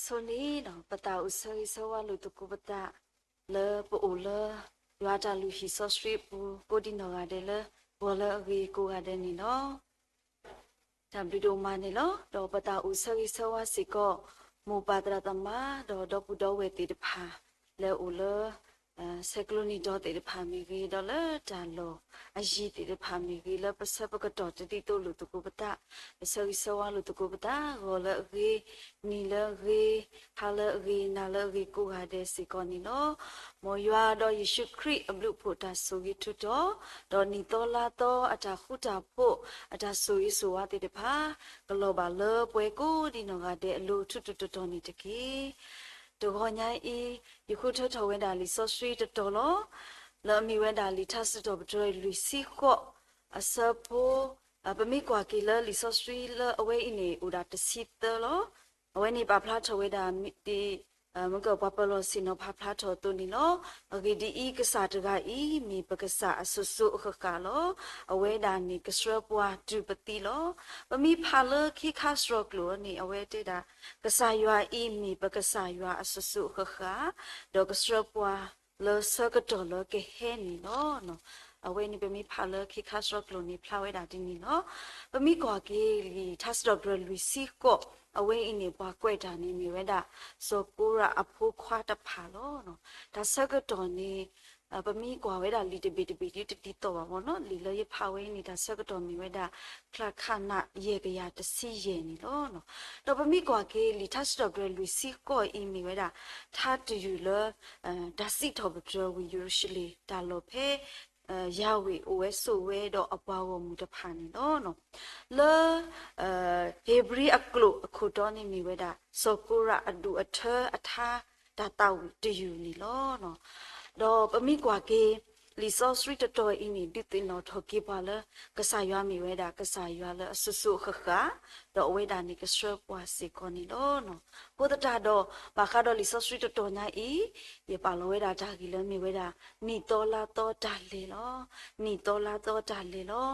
Sony no pata usai sawa lu tuku pata le po le yuata lu hiso street po di no ga de le bo le agi ko ga de ni no tambi do ma ni lo do pata usai sawa siko mo patra tama do pu do we ti de pha le le sekloni do te de pha mi gi do le ta lo a yi te de pha mi gi le pa sa pa ka do ti to lu tuku pata usai sawa lu tuku pata go le agi ni le agi ha le agi na le agi ko ga de siko ni no mo ywa do Yesu Christ ablu pho ta so gi tu do ni to la to ata khu ta pho ata so yi so wa te de pha glo ba le pwe ko di no ga de lu tu to ni te ki do ho nya I yu khu tho wen da li so street to lo le mi wen da li ta su do bdo lu si ko asa po pa mi kwa ki le li so street le away ini uda te si te lo away ni ba phla tho we da mi tiမကပပလောစင်နဖဖလာထောတူနီလောအဂီဒီဤကစားတကဤမီပကစားအဆုဆုခကလောအဝဲဒါနီကစရပွားတူပတိလောပမီဖာလခိခါစရကလောနီအဝဲတေတာကစားရွာဤမီပကစားရွာအဆုဆုခခဒေါကစရပွားလောစကတော်လောကေဟဲနီလောနော်အဝဲနီပမီဖာလခိခါစရကလောနီဖလာဝဲတာတင်းနီနော်ပမီကွာကေလီသတ်စတော်ဒရလူစီကိုအဝဲအင်းနေပွားကွဲ့တာနေမြဝဲတာစောကိုရအဖိုးခွားတဖာလို့နော်ဒါဆက်ကတော်နေပမီကွာဝဲတာလီတပီတီတော့ပါဘောနော်လီလရဖာဝဲနေတာဆက်ကတော်မြဝဲတာခလခနာရေကရတစီရေနေလို့နော်တော့ပမီကွာကေလီသတ်စတော်ဒရလူစီကိုအင်းမြဝဲတာထားတူလဒါစီတော်ဘဒရဝီယူရှလီဒါလောဖဲယာဝေအိုဝဲဆိုဝဲတော့အပွားဝမှုတဖာနေတော့နော်လေဟေဘရီအကလုအခုတော့နေမိဝဲတာစောကူရာအဒူအထအထာဒါတောက်တယူနေလောနော်တော့ပမိကွာကေလီဆော့စထရီတော်အင်းဒီတင်တော့ထော်ကေပါလကဆာရွာမိဝဲတာကဆာရွာလအဆဆုခခတော့ဝဲတာနေကစရပွားစေကောနီလောနော်ဘုဒ္ဓတာတော့ဘာခါတော့လီဆော့စထရီတော်ညာဤရပါလောဝဲတာဒါကီလမိဝဲတာနီတော်လာတော့ဒါလေလောနီတော်လာတော့ဒါလေလော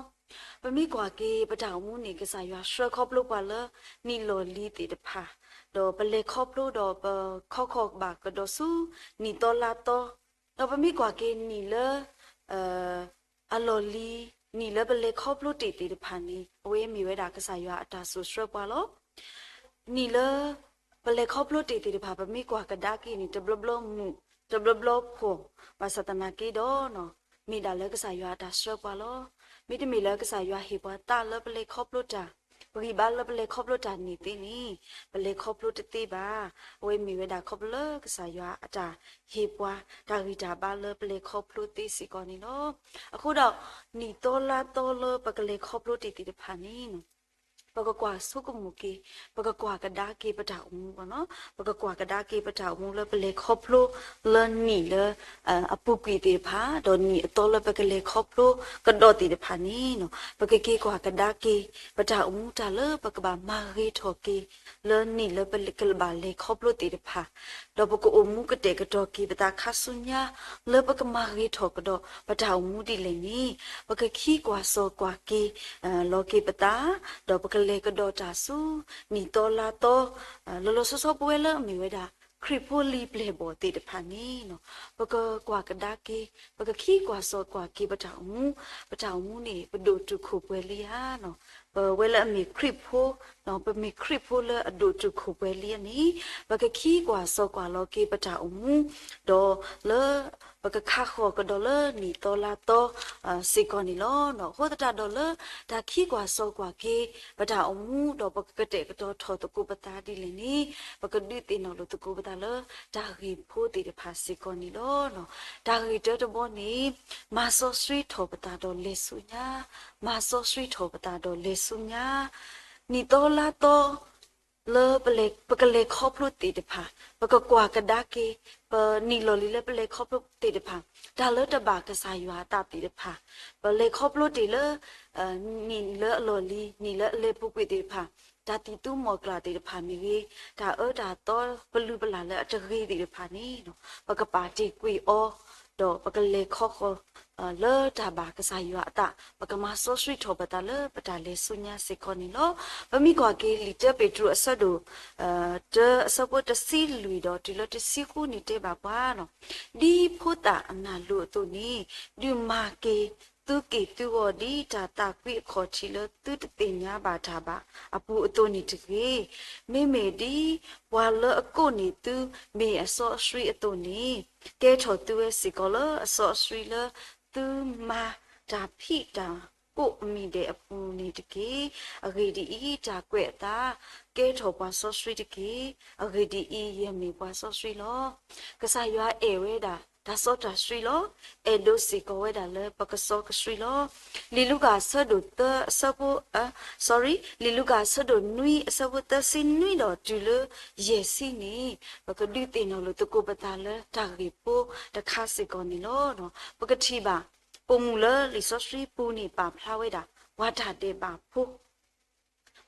ပမိကွာကေပတောင်မှုနေကဆာရွာရှရခေါပလုပါလနီလောလီတေတဖာတော့ပလေခေါပလုတော့ခေါဘာကတော့စုနီတော်လာတော့ပမိကွာကေနီလအလော်လီနီလဘလေခေါပလို့တေတဖာနီအဝေးမီဝဲတာကစားရွာအတာဆိုစရပွားလို့နီလဘလေခေါပလို့တေတဖာပမိကွာကဒါကီနီတဘလဘလမှုတဘလဘလဖို့ပါစတနာကီတော့နော်မိဒါလကစားရွာတာစရပွားလို့မိတမီလကစားရွာဟေပွားတာလဘလေခေါပလို့တာပရိဘာလဘလေခေါပလို့တာနီတင်းနီဘလေခေါပလို့တေပါအဝေးမီဝဲတာခေါပလို့ကစားရွာအတာဟေပွားဒါဂီတာဘာလဘလေခေါပလို့တေစီကောနီနော်အခုတော့နီတော်လာတော်လပကလေခေါပလို့တေတဖာနီနော်ပကကွာဆုကမှုကေပကကွာကဒါကေပတာအမှုပေါ့နော်ပကကွာကဒါကေပတာအမှုလပလေခေါပလို့လနီလအပုကေတေဖာဒေါ်နီအတော်လပကလေခေါပလို့ကတော့တေတဖာနီနော်ပကကေကွာကဒါကေပတာအမှုတာလပကဘာမာရီထော်ကေလနီလပလေကလဘာလေခေါပလို့တေတဖာတော့ပကအမှုကတဲ့ကတော့ကေပတာခါဆုညာလပကမာရီထော်ကတော့ပတာအမှုဒီလေနီပကခီကွာစောကွာကေလောကေပတာတော့ပကလေကတော့တာစုနီတော်လာတော့လောလောဆောပွဲလအမီဝဲတာခရပိုလီပလေဘောတေတဖာနီနော်ပကကွာကဒါကေပကခီကွာစောကွာကေပတောင်မှုနေပဒိုတုခုပွဲလီဟာနော်ပဝဲလအမီခရဖိုနော်ပမီခရဖိုလအဒိုတုခုပွဲလီနီပကခီကွာစောကွာလောကေပတောင်မှုတော့လေပကခါခောကဒေါ်လာနီတော်လာတော့စေကောနီလောနော်ဟိုတတာဒေါ်လာဒါခီကွာစောကွာကေပတာအမှုတော့ပကတဲ့ကတော့ထော်တကူပတာဒီလနီပကဒီတင်နော်လို့တကူပတာလာဒါဂီဖိုးတီတဖာစေကောနီလောနော်ဒါဂီတော့ဘောနီမာဆိုစထရီထော်ပတာတော့လေဆုညာမာဆိုစထရီထော်ပတာတော့လေဆုညာနီတော်လာတော့လေပကလေခေါပလို့တေတဖာပကကွာကဒါကေပနီလိုလီလေပလေခေါပလို့တေတဖာဒါလတဘာကစားရွာတာတေတဖာပလေခေါပလို့တေလေနီလေလိုလီနီလေလေပုကွေတေတဖာဒါတီတူမောကလာတေတဖာမီကြီးဒါဒါတော့ဘလူပလာလေအတကြီးတေတဖာနီနော်ပကပါတီကွေအော တော့ပကလေခေါ်ခေါ်လေတာဘာကစားရတာပကမဆောစရီထောပတာလေပတာလေဆုညာစေခေါနီလောပမိကွာကေလီတပေထရအဆဒိုအစပေါ်တစီလူတော့ဒီလိုတစီခုနေတဲ့ပါပါနော်ဒီဖို့တာအနာလို့သူနီဒီမာကေသူကေသူဝဒီတာတာကွိခေါ်ချီလို့သူတတင်ညာပါတာပါအပူအတုန်နေတကေမေမေဒီဝါလအကိုနေသူမေအစောစရီအတုန်နေကဲထော်သူရဲ့စီကောလအစောစရီလသူမာတာဖိတာကိုအမိတဲ့အပူနေတကေအဂေဒီဤတာကွဲ့တာကဲထော်ပါစောစရီတကေအဂေဒီဤရမေပါစောစရီလောကစားရွာအေဝဲတာဒါစောတာစရီလောအေဒိုစီကိုဝဲတာလေပကစောကစရီလောလီလူကဆဒုတဆပူsorry လီလူကဆဒုနွီဆပူတစင်နွီတော့တူလယေစီနီပကဒီတင်နော်လို့တကိုပတာလေတာဂီပိုတခါစီကောနီလောနော်ပကတိပါပုံမူလလီဆောစရီပူနီပါဖလာဝဲတာဝါတာတေပါဖူ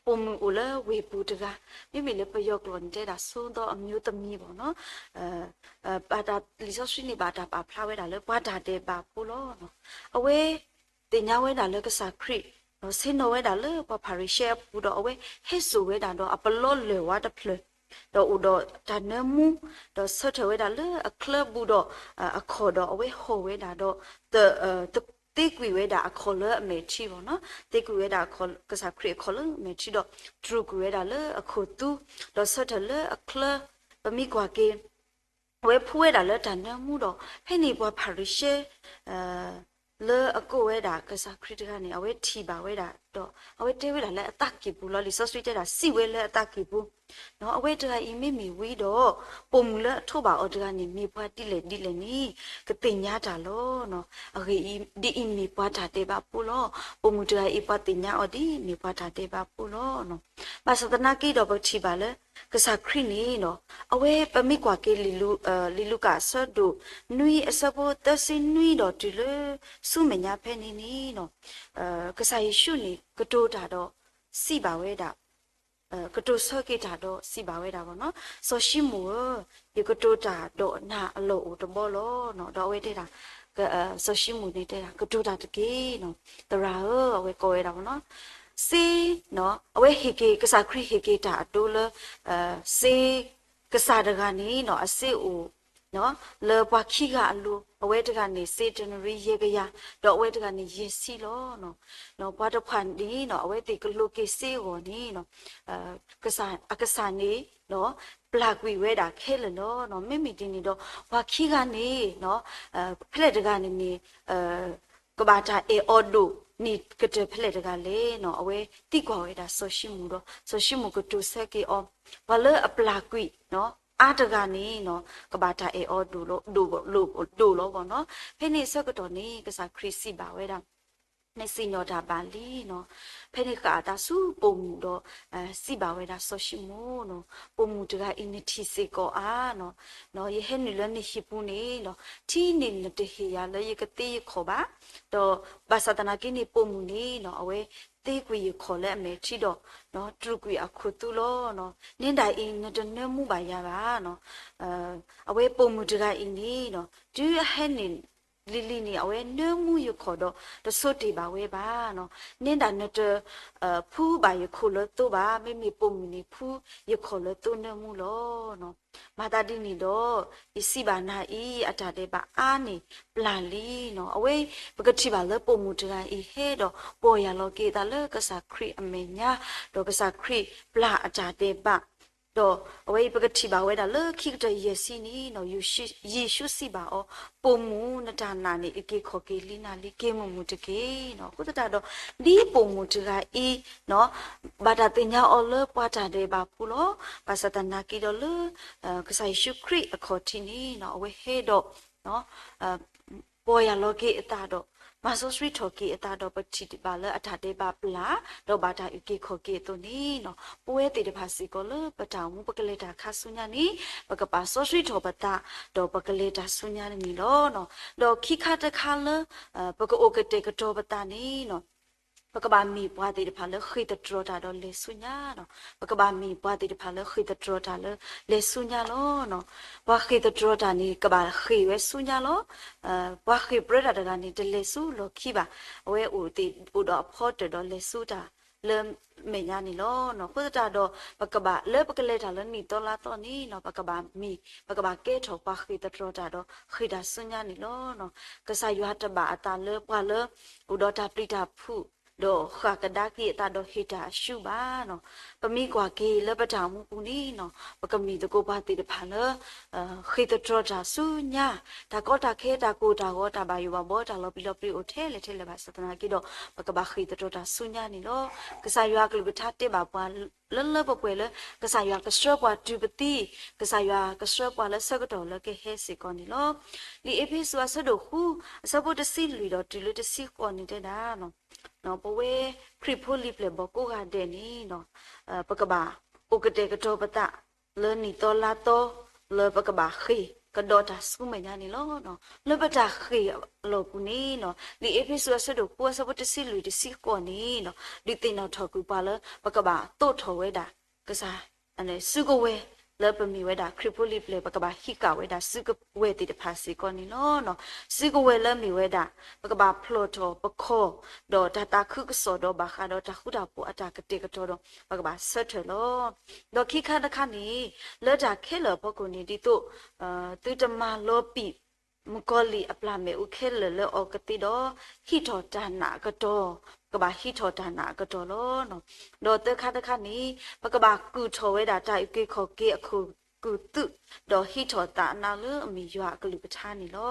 ပုံမူလဝေပူတကမိမိလည်းပယောကလွန်တဲ့တာသုံးတော့အမျိုးသမီးပေါ့နော်ပါတာလီဆောစရီနီပါတာပါဖလာဝဲတာလေဝါတာတေပါဖူလောနော်အဝဲတင်ညာဝဲတာလေကစားခရစ်နော်စင်နဝဲတာလေပပါရီရှက်ပူတော့အဝဲဟဲဆူဝဲတာတော့အပလောလေဝါတဖလေတော့ဥတော့ဒါနမှုတော့ဆတ်ထဝဲတာလေအကလပ်ဘူးတော့အခေါ်တော့အဝဲဟိုဝဲတာတော့တေကွေဝဲတာအခေါ်လေအမေချီပေါ့နော်တေကွေဝဲတာခေါ်ကစားခရစ်ခေါ်လေအမေချီတော့ထရူကွေဝဲတာလေအခုတူတော့ဆတ်ထလေအကလပ်ပမိကွာကေဝဲဖူးဝဲတာလေဒါနမှုတော့ဖဲနေပွားပါရီရှဲလေအကိုဝဲတာကစားခရစ်တကနေအဝဲထီပါဝဲတာတော့အဝဲတဲဝဲတာလေအတက်ကီဘူးလော်လီဆော့ဆွေးတဲ့တာစီဝဲလေအတက်ကီဘူးနော်အဝဲတကအီမီမီဝီတော့ပုံမူလေထို့ပါအော်တကနေမိဖွားတိလေနီကတင်ညာတာလောနော်အဂေဒီအီမီပွားတာတဲ့ပါပူလောပုံမူတကအီပွားတင်ညာအော်ဒီမိဖွားတာတဲ့ပါပူလောနော်ပါစတနာကီတော့ပချီပါလေကစားခရစ်နီနော်အဝဲပမိကွာကေလီလူကဆတ်ဒိုနွီအစပေါ်တစင်နွီတော့တူလေစုမညာဖဲနေနီနော်ကစားယေရှုနီကတိုးတာတော့စီပါဝဲတာကတိုးဆော့ကေတာတော့စီပါဝဲတာပေါ့နော်ဆိုရှိမူဒီကတိုးတာတော့နာအလို့တဘောလောနော်တော့ဝဲတဲ့တာဆိုရှိမူနေတဲ့တာကတိုးတာတကေနော်တရာဝဲကိုဝဲတာပေါ့နော်စေနော်အဝဲဟေကေကစားခရဟေကေတာအတိုးလစေကစားတကနေနော်အစစ်ဦးနော်လေပွားခိကအလူအဝဲတကနေစေတနရီရေကရတော့အဝဲတကနေရေစီလောနော်ပွားတဖန်ဒီနော်အဝဲတေကလိုကေစေကိုနီနော်ကစားနေနော်ပလာကွေဝဲတာခဲလနော်မိမိတင်းနေတော့ပွားခိကနေနော်ဖလက်တကနေနေကဘာတာအေအော်ဒိုนี่ก็จะเพลดกันเลยเนาะเอาไว้ตีกว่าไว้ดาโซชิมูดโซชิมูก็ดูเซกีออวาเลอปลากุยเนาะอาตกานี่เนาะกบาตาเออดูโลดูโลบ่เนาะเพนี่ซะก็ตอนี่ก็ซาคริสซี่บาไว้ดาในสิญอดาบาลีเนาะเพนี่กาตาสูปุ่มดอสิบาเวดาโซชิมูเนาะปุ่มตกาอินิทิเซโกอาเนาะยเฮนิลนิฮิปูนี่เนาะที่นินตะเฮียเลยยกติขอบาดอบาสตนากินี่ปุ่มนี่เนาะเอาไว้တေကွေခေါ်လဲအမေချီတော့နော်တရုကွေအခုတူလို့နော်နင်းတိုင်အင်းနဲ့တနမှုပါရပါနော်အဝဲပုံမှုတကအင်းนี่နော်ဒီဟဲနေလီလီနီအဝဲနမှုရခေါ်တော့တဆွတ်တီပါဝဲပါနော်နင်းတာနဲ့တဖူးပါရခုလို့တော့ပါမိမိပုံမှုနေဖူးရခေါ်လို့တော့နမှုလို့နော်မာတာဒီနီတော့ဤစီပါနာဤအတာတဲ့ပါအာနေပလန်လီနော်အဝဲပကတိပါလဲပုံမှုတကဤဟဲတော့ပေါ်ရလောကေတာလဲကစားခရစ်အမေညာတော့ကစားခရစ်ပလာအတာတဲ့ပါတော့အဝေးပကတိပါဝဲတာလေခိကတရစီနီနော်ယေရှုစီပါအောပုံမူနတာနာနေအကေခေါ်ကေလီနာလီကေမမှုတကေနော်ကုသတာတော့ဒီပုံမူတကဤနော်ဘာတာတင်ညာအော်လေပွားတာတဲ့ပါပူလို့ပါစတနာကီတော့လေကစားယေရှုခရစ်အခေါ်တီနီနော်အဝေးဟဲတော့နော်ပေါ်ရလောကေအတာတော့မာဆိုစရီထိုကီအတာတော့ပတိတပါလေအထာတေပါပလာတော့ဘာတာယူကေခိုကေတုန်နီနော်ပွဲတေတပါစီကိုလေပတောင်မူပကလေတာခါဆုညာနီပကပါဆိုစရီထိုပတာတော့ပကလေတာဆုညာနီနော်တော့ခိခါတခါလေပကအိုကတေကတော့ပတာနီနော် ปกบามีปวาติพาเลขิตตรอตาดอเลสุญญาเนาะปกบามีปวาติพาเลขิตตรอตาเลสุญญาโลเนาะปวาขิตตรอตานี่กบาขิเวสุญญาโลปวาขิปรดาดานี่เดเลสุโลขิบาเวอุติอุดอพอตดอเลสุตาเริ่มเมียนี่ล้อเนาะพุทธาดอปกบะเลิปกเลทาลนี่ตอลาตอนี่เนาะปกบะมีปกบะเกถอปะขิตตรอตาดอขิดาสุญญานี่ล้อเนาะกษายุหัตบะตาเลปวาเลอุดอตาปริตาผู้ดอขากดากีตาดอฮิตาชูบาเนาะปมีกว่ากีเลปจามุปุนี่เนาะปกมีตะโกปาติตพาเลขิตตรอตาสุญญาตาก็ตาเคตากูตาก็ตาบายุบาบอตาลอปิลอปิโอเทเลเทเลบาสตนากีดอปกบะขิตตรอตาสุญญานี่ล้อกษายุกลบิทัตเตบาปวาลปป่วยเลยกษายุกษรปวาดูปติกษายุกษรปวาลสกตอลเกเฮสิกอนี่ล้อลีเอพิสวาสดหูสบุตสิลุยดอติลุตสิกอนี่เดดาเนาะเนาะปเวคริโพลิเปลบกูกาเดนี่เนาะปกบาอุกเตกโตปตะเลนิโตลาโตเลปกบาขีกระโดดสุเมญานี่ล้อเนาะเลปตาขีโลกุนี่เนาะลีเอพิสวาสดปัวสบุตสิลุยตสิกอนี่เนาะดิตินาทอกุปาเลปกบาโตทอเวดากษาอันนี้สุกเวเลปมีเวดาคริโพลิเปลปกบาฮิกาเวดาสุกเวติดภาษีกอนี่ล้อเนาะสุกเวเลมีเวดาปกบาพลอทอปโคดอตาตาคึกสอดอบาคาดอตาขุดาปูอาตากเตกตอดปกบาเซตโลดอคิคาตะคานี่เลดาเคเลปกุนี่ดิโตตุตมาโลปิมุกอลีอัปลาเมอุเคเลเลออกติดอฮิทอตานากะตอกบาฮิทอตานากะตอโลเนาะดอเตคาตะคานี่ปกบากูทอเวดาตาอุเกขอเกอคูกูตุดอฮิทอตานาเลอมียากลุปทานี่ลอ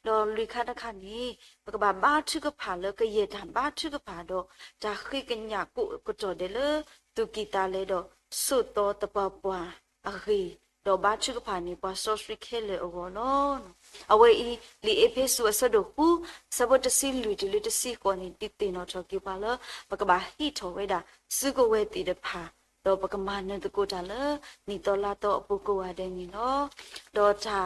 ดอลิคาตะคานี่ปกบาบาทึกผาเลกเยดานบาทึกผาดอจาခိกัญญากุกจอเดเลตุกิตาเลดอสุโตตปปวาอะรีดอบาทึกผานี่ปาโซสริเคเลโอโกโนအဝေးလီအဖေဆူဆဒခုစဘတ်စီလူတီလတစီကိုနီတိတေနော်ချောကိပါလပကဘာဟီထောဝဲတာစုကိုဝဲတီတဖာတော့ပကမနတကိုတာလနီတော်လာတော့အပုကိုဝါတဲ့နီနော်တော့တာ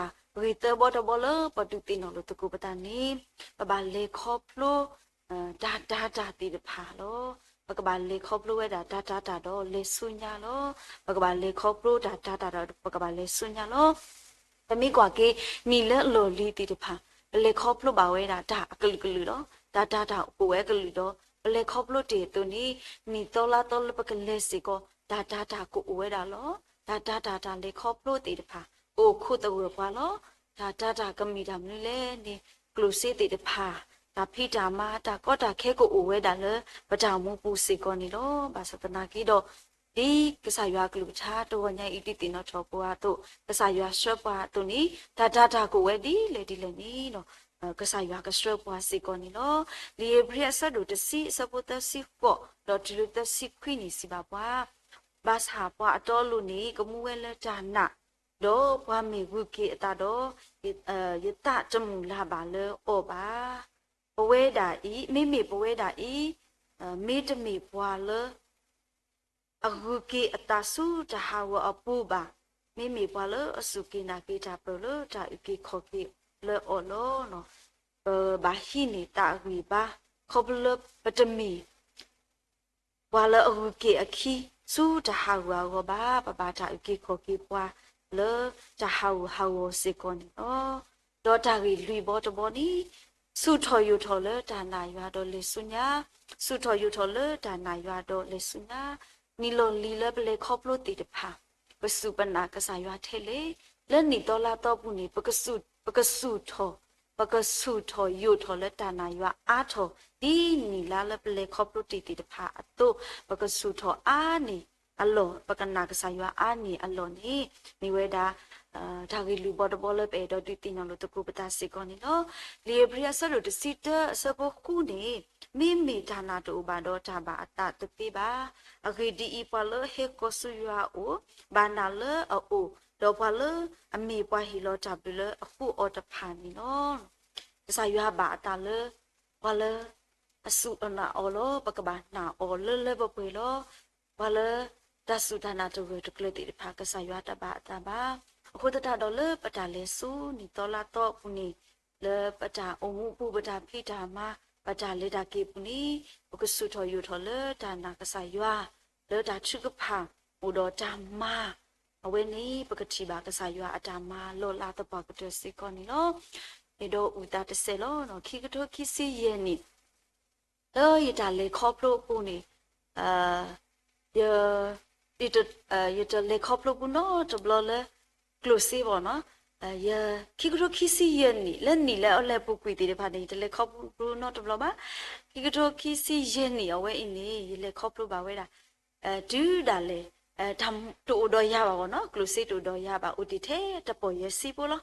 ရီတဘောတဘောလပတုတိနော်လို့တကူပတာနီပဘာလေခေါပလိုဒါတီတဖာလောပကဘာလေခေါပလိုဝဲတာဒါတော့လေဆုညာလောပကဘာလေခေါပလိုဒါတော့ပကဘာလေဆုညာလောတမိကွာကေနီလလော်လီတီတဖာလေခေါပလို့ပါဝဲတာဒါအကလူကလူတော့ဒါကိုဝဲကလူတော့လေခေါပလို့တေတူနီတော်လာတော်ပကလေစီကိုဒါကိုဝဲတာလောဒါလေခေါပလို့တေတဖာအိုခုတဝဲပွားလောဒါကမီတာမလို့လေနီကလူစီတေတဖာဒါဖိတာမာဒါကောတာခဲကိုဝဲတာလေပကြောင်မပူစီကောနီလောဘာစတနာကီတော့ဒီကစားရွာကလူချာတော့ညအီတီတင်တော့ချောပွားတို့ကစားရွာဆွဲပွားတို့နီဒါကိုဝဲဒီလေနီနော်ကစားရွာကဆွဲပွားစီကောနီနော်လီဘရီအဆဒိုတစီစပတစီကောတော့ဒီလိုတစီခွီနီစီပါပွားဘာသာပွားအတော်လူနီကမှုဝဲလက်တာနာတော့ပွားမီဝုကေအတာတော့ယတကြမူလာပါလေဩပါပဝဲတာဤမိပဝဲတာဤမိတမီပွားလေအခုကေအတာစုတဟာဝအပူပါမိပွားလေအစုကေနာကေတာပလောတာဥကေခောကေလေအော်လောနော်ဘာဟိနေတာဝီပါခောပလပတမီပွားလေအခုကေအခီစုတဟာဝဝဘာပတာဥကေခောကေပွားလေတဟာဝစေကွန်နော်ဒေါ်တာရီလူဘောတဘောနီစုထော်ယူထော်လေဒါနာရွာတော့လေဆုညာစုထော်ယူထော်လေဒါနာရွာတော့လေဆုညာနီလိုလီလဘလေခေါပလို့တီတဖာပစုပနာကစားရွာထဲလေလက်နီတော်လာတော့ဘူးနီပကစုထော်ယူထော်လေဒါနာရွာအားထော်ဒီနီလာလဘလေခေါပလို့တီတဖာအတော့ပကစုထော်အားနီအလောပကနာကစားရွာအားနီအလောနီမိဝဲတာဒါဂီလူဘော်တဘောလေပေတော့ဒီတင်လို့တကူပတာစီကောနီနော်လီဘရီယာဆလို့တစီတဆဘခုနေမိဒါနာတို့ဘာတော့တာဘာအတတပိပါအဂီဒီအပလဟေကိုဆူယာအိုဘာနာလအိုတော့ဘာလအမေပွားဟီလောတာဘလအခုအော်တဖာနီနော်တဆာရွာဘာအတလဘာလအဆူအနာအော်လောပကဘာနာအော်လေဘပွေလောဘာလတဆူဒါနာတို့တကလတိဖာကဆာရွာတဘာတဘာအခုတတော်လေပတာလေဆူနီတော်လာတော့ဘူးနီလေပတာအုံမှုပူပတာဖိတာမှာ把家里打给不呢，我个树头有头了，打那个啥药，了打吃个胖，我到打妈，我呢不个吃吧个啥药啊打妈，落拉的把个这些个呢咯，你都乌打的些咯，喏，去个头去些嘢呢，了一打来靠不不呢，也。ये तो लेखा प्रभु न तो बोले क्लोसी वो न ये किकरो किसी ये नी ले और ले पुकुई तेरे भाने तो लेखा प्रभु न तो बोला बा किकरो किसी ये नी अवे इन्हें ये लेखा प्रभु बावे रा दू डाले थम तो उड़ो या बा वो न क्लोसी तो उड़ो या बा उड़ी थे तो पोये सी बोला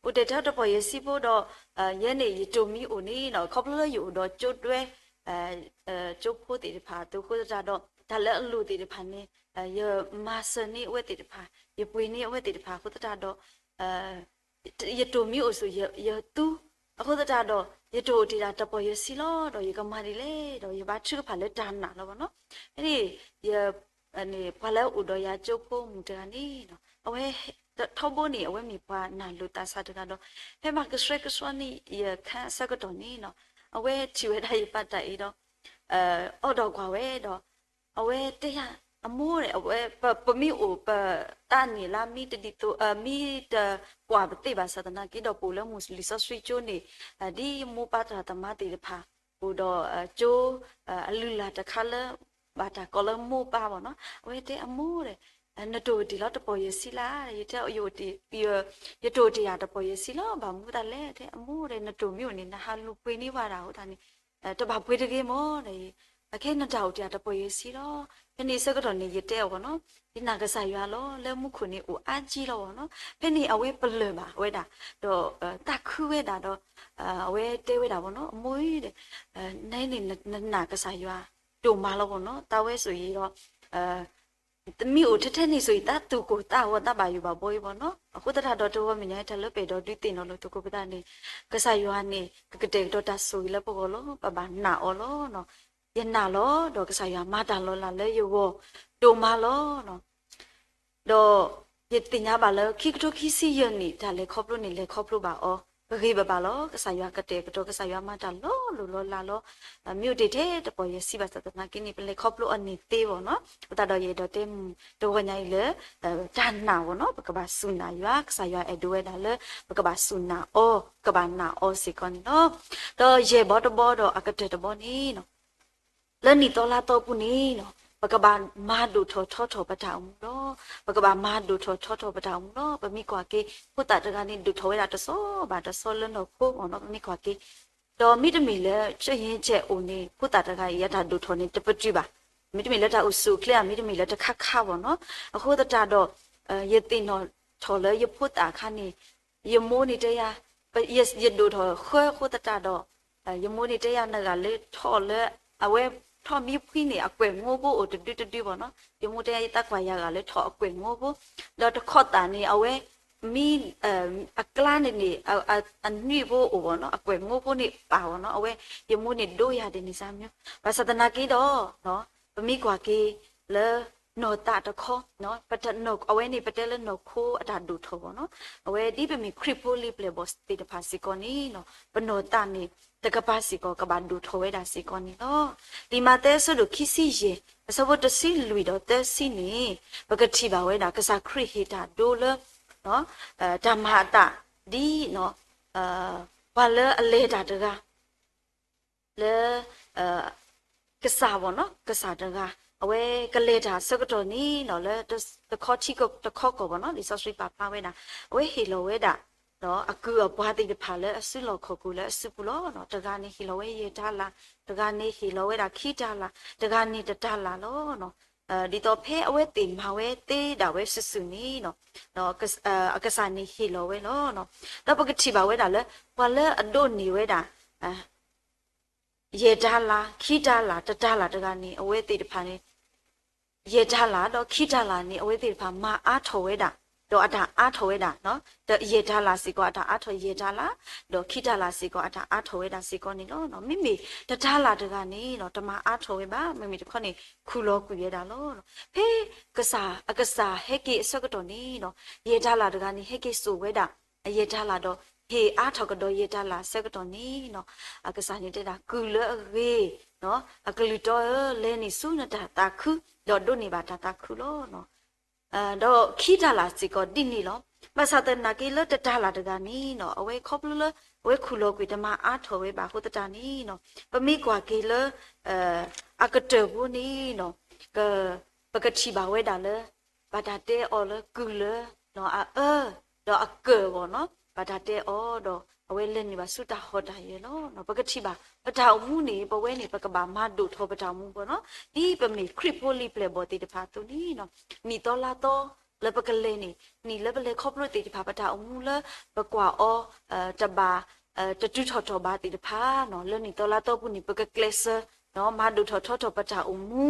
उड़ी थे तो पोये सी बो तो ये ने ये तो मी उन्हें न खबरों ये उड़ो चोटवे चोपो तेरे भा तो खुद जादो डाले लू तेरे भाने ये मासनी वे तेरे भा ये पुइनी वे तेरे भा खुद जादो ये तो मी उसो ये तू खुद जादो ये तो तेरा तो पोये सी लो तो ये कमारी ले तो ये बात चुक भाले जाना लो बनो ये ने भाले उड़ो या चोपो मुद्रानी नो अवे थोबो नी अवे मी पा ना लुता साधना नो हे मा कसवानी ये खां सगतोनी नो अवे चिवे दाई पाता इनो ओदो क्वावे दो अवे तेया अमोरे अवे पमी ओ प तानी ला मी तदि तो मी त क्वा बते बा साधना की दो पोले मुसली सस्वी चो ने दी मो पाता तमा ते फा ओ दो चो अलुला त खाले बाटा कोले मो पा बो नो अवे ते अमोरे न तो दी ला तो पोये सिला ये ते यो ती ये तो दी या तो पोये सिला बा मु ता ले ते अमोरे न तो मी ओ ni na ha lu pwe ni wa da ho ta ni to ba pwe de ge mo ne akhe na ta o tia to poye si lo phe ni sa ka to ni ye te o no di na ka sa ywa lo le mu khu ni o a ji lo no phe ni awe ple ba we da to ta khu we da do awe te we da bo no moi de nai ni na ka sa ywa to ma lo bo no ta we so yi lo mi o thete ni so yi ta tu ko ta wa ta ba yu ba boy bo no khu ta do to wa mi nya ta lo pe do di tin lo to ko ba ni ka sa ywa ni ka te do ta so yi lo bo lo ba na o lo no ye na lo do ka sa ywa ma ta lo la le yo wo to ma lo no do ye tin nya ba lo ki to ki si ye ni ta le khop lo ni le khop lo ba o ge ba ba lo ka sa ywa ka te ka to ka sa ywa ma ta lo la lo mi o de te to po ye si ba sa ta na ki ni le khop lo ani te bo no ta do ye do te to wa nya le ta na bo no ka ba su na ywa ka sa ywa e do we da le ka ba su na o ka ba na o si kon no do ye bo do a ka te to bo ni no le ni to la to pu ni noปกบามาดูทอปะทาอุโนปกบามาดูทอปะทาอุโนปะมีกว่าเกพุตตะตะกานี่ดูทอเวลาตะโซบาตะโซลโนโคโนปะมีกว่าเกดอมิตมีเลเจยินเจโอนี่พุตตะตะกายะตาดูทอนี่ตะปะจิบามิตมีเลตาอุสุเคลียมิตมีเลตะคะบ่เนาะอะโคตะตาดอเยตินอทอเลยยพุตตะคะนี่ยโมนี่ตะยาปะยดูทอโคตะตาดอยโมนี่ตะยานะกะเลทอเลอะเวทอมีพี่นี่อเกวงโง่โบอดดุบ่เนาะยมูเตยตะกวายากาเลยทออเกวงโง่โบแล้วตะขอตานี่เอาไว้มีอกลานี่อันนี้โบโอบ่เนาะอเกวงโง่โบนี่ป่าวเนาะเอาไว้ยมูนี่โดยาเดนี่ซามเนาะภาษาตะนากีดอเนาะปมีกว่ากีเลโนตาตะขอเนาะปะตะโนเอาไว้นี่ปะเตเลโนโคอะตาดูทอบ่เนาะเอาไว้ดิปมีคริปโพลิเปลบอสติตะภาสิกอนี่เนาะปะโนตานี่ตะกะปาสิกอกะบาดูทอเวดาสิกอนี่เนาะဒီမှာတဲဆိုလို့ခီစီရေအစဝတ်တစီလူတော့တဲစီနေဘကတိပါဝဲတာကစားခရဟီတာဒိုလနော်ဓမ္မတာဒီနော်ဘာလဲအလေတာတကလဲကစားဘောနော်ကစားတကအဝဲကလေတာစကတော်နီနော်လဲတခေါချီကတခေါကောဘောနော်ဒီဆော့စရီပါပါဝဲတာအဝဲဟီလိုဝဲတာနော်အကူအပွားတိတဖာလဲအစုလောခေါကူလဲအစုပလောနော်တကနေဟီလိုဝဲရတာလာတကနေဟီလိုဝဲတာခိတာလာတကနေတတလာလောနော်ဒီတော့ဖဲအဝဲတင်မှာဝဲတေးတာဝဲဆဆူနီနော်အကစားနီဟီလိုဝဲနော်တော့ပကတိပါဝဲတာလဲဘာလဲအဒိုနီဝဲတာရေတာလာခိတာလာတတလာတကနေအဝဲတေးတဖာနေရေတာလာတော့ခိတာလာနေအဝဲတေးတဖာမာအားထော်ဝဲတာတော့အတာအားထော်ဝဲတာနော်တရေတာလာစီကောအတာအားထော်ရေတာလာတော့ခိတာလာစီကောအတာအားထော်ဝဲတာစီကောနေနော်မိမိတတာလာတကနေနော်တမအားထော်ဝဲပါမိမိတခေါနေခုလောကူရတာလို့ဖေးကစားအကစားဟဲကေအစကတော့နေနော်ရေတာလာတကနေဟဲကေဆိုဝဲတာရေတာလာတော့ဟ อาทอกดอยตาลาเซกตอนนี้เนาะอากษานี่เดดากุเลเรเนาะอากลุตอเลนี่สุนดาตาคุดอดนี่บาตาคุโลเนาะดอขีดาลาสิกอดินี่เนาะมาซาตนากิเลตตาลาดกานี่เนาะเอาไว้ครบเลเว้คุโลกุตมาอาทอเว้บาโคตตานี่เนาะปะมีกว่ากิเลอากเตบุนี่เนาะก็ปกติบาเว้ดาเลบาดาเตออเลกุเลเนาะดออากเกบ่เนาะบาดาเตออดอเอาไว้เล่นนี่บาสุตาฮอดาเยเนาะปกติบาปะทาวมูนี่ปะเว้นี่ปะกบามาดุทอปะทาวมูบ่เนาะนี่ปะมีคริปโพลีเปลบ่ติตะพาตุนี่เนาะนี่ตอลาโตเลปะกะเลนี่เลปะเลครอบรู้ติตะพาปะทาวมูเลปะกว่าอตะบาตะจุทอทอบาติตะพาเนาะเลนี่ตอลาโตปุนี่ปะกะเกลเซเนาะมาดุทอทอทอปะทาวมู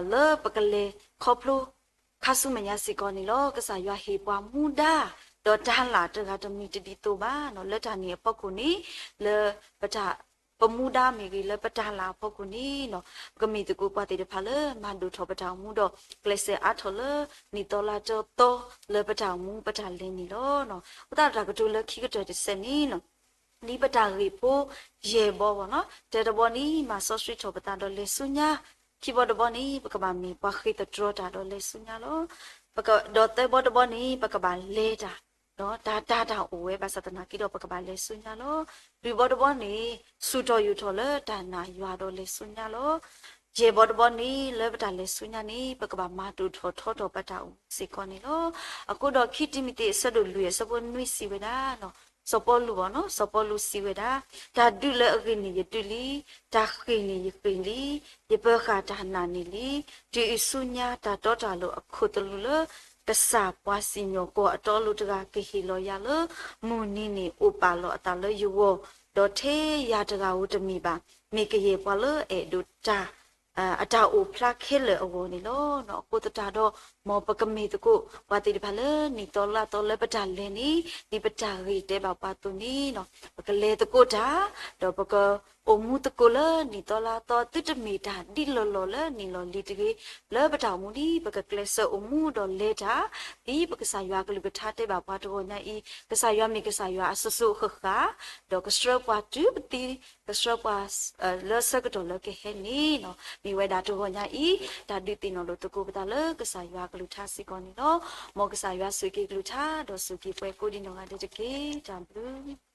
เลปะกะเลครอบรู้คาสุมัญญาสิกอนี่โลกษายาเฮปวามูดาดอดาลาตะกาตมีติโตบาเนาะเลตานี่ปะกุนี่เลปะทาปมูดามีกิเลปะทาลาปะกุนี่เนาะก็มีตะกูปาติตะพาเลมาดุทอปะทาวมูดอเกลเซอาทอเลนี่ตอลาจอโตเลปะทาวมูปะทาเลนี่โลเนาะอุตตะกะตุเลခိกะตะเสนี่เนาะนี่ปะทารีโปเยบ่บ่เนาะเตตะบ่นี่มาซอสตรีทอปะตาดอเลสุญญาคีบอดบอนี่ปะกบามีปะခိตะตรอตาดอเลสุญญาโลปะกดอเตบอดบอนี่ปะกบาเลตาเนาะดาโอเวบาสตนากิดอปะกบาเลสุญญาโลรีบอดบอนี่สุตอยูทอเลตานายูอาดอเลสุญญาโลเจบอดบอนี่เลบตาเลสุญญานี่ปะกบามาตุทอทอปะตาอุสิกอนี่โลอะกูดอคิติมิติสะดุลุยสะบนนุยสิเวดาเนาะสปอลูบ่เนาะสปอลูสิเวดาตาดุเลอกินี่ยตุลีตาခိนี่ยกิลียเปคาตานานี่ลีดิอิสุญญาตาตอตาโลอะคุตลุเลกษาปวาสิโยโกอตอลุตกากิฮิโลยาเลมูนีนี่อุปาโลอตาเลยูโวดอเทยาตกาอุตมีบามีกเยปวาเลเอดุตาอาตาอุพลักเคเลอโวนี่โลเนาะกุตตาดอมอปกมีตะกุวาติดิพาเลนี่ตอลาตอเลปะจาเลนี่ปะจารีเตบาปาตุนี่เนาะปกเลตะกุดาดอปกโอมูตะกุเลนี่ตอลาตอติตมีดาดิโลโลเลนี่โลลิตกีเลปะตามูนี่ปกเกลเซโอมูดอเลดาดีปกสายากลุกทาเตบาปาตโกญาอีกสายามีกสายาอสสุขะดอกสรปวาตุปติกสรปวาเลสกตอเลเกเฮนี่เนาะมีเวดาตโกญาอีดาดิติโนโลตะกุปตาเลกสายากลุทาสิกอนี่เนาะมอกสายาสุกิกลุทาดอสุกิเปโกดิโนกาเดเกจัมปลู